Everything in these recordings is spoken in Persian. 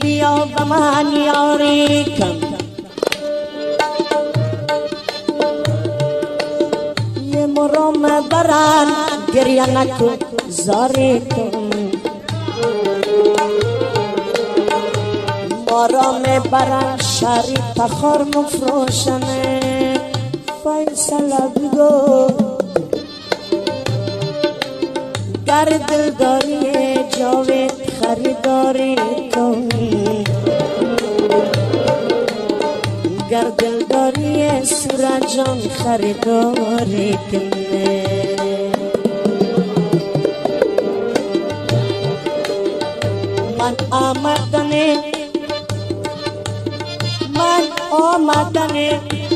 بیا به من یاری کن یه مرام برن گریه نکن زاری کن مرام برن شری تخار مفروشنه فیصله بگو گر دل داری جاوید خریداری کن گر دل داری سورجان خریداری کنه من آمدنه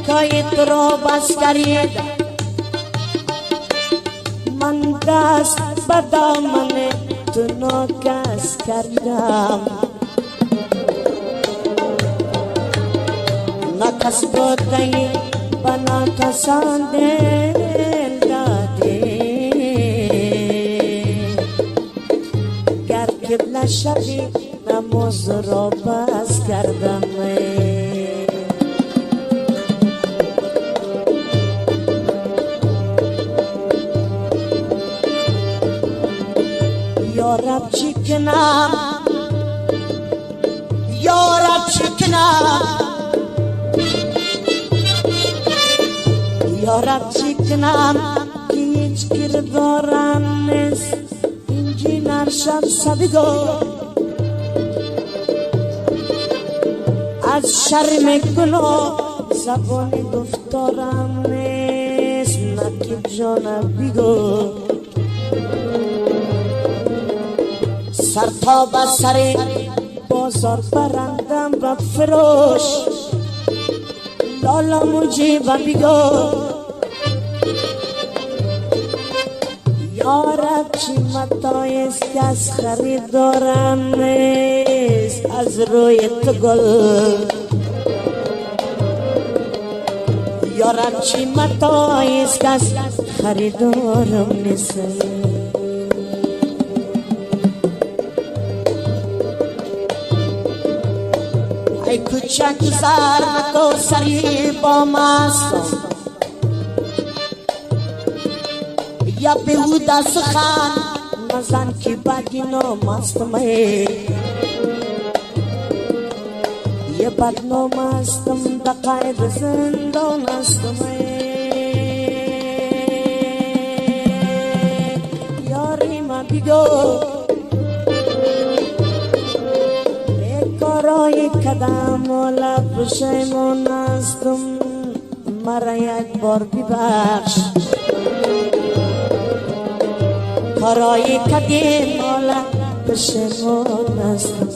که تو را بس کرید من دست به دامن تو ناکس کردم نکس بودی به ناکسان دل دادی گر قبله شدی نماز را بس کردم یارب چی کنم یارب چی کنم یارب چی کنم که هیچ کردارم نیست اینجی نرشم سبگو از شرم گناه زبانی گفتارم نیست نکیب جانم بگو سر تا به سر بازار برندم و فروش لالا موجی و بیگو یارب چی متایست که از خریدارم نیست از روی تو گل یارب چی متایست که از خریدارم نیست ای کوچک زر نکو سری با مستم یا بیهوده سخن مزن که بدنام استم یه بدنام استم در قید زندان استم یاری من بگو کارای کدام و لب پشیمون استم مرا یک بار ببخش کارای کدام و لب پشیمون استم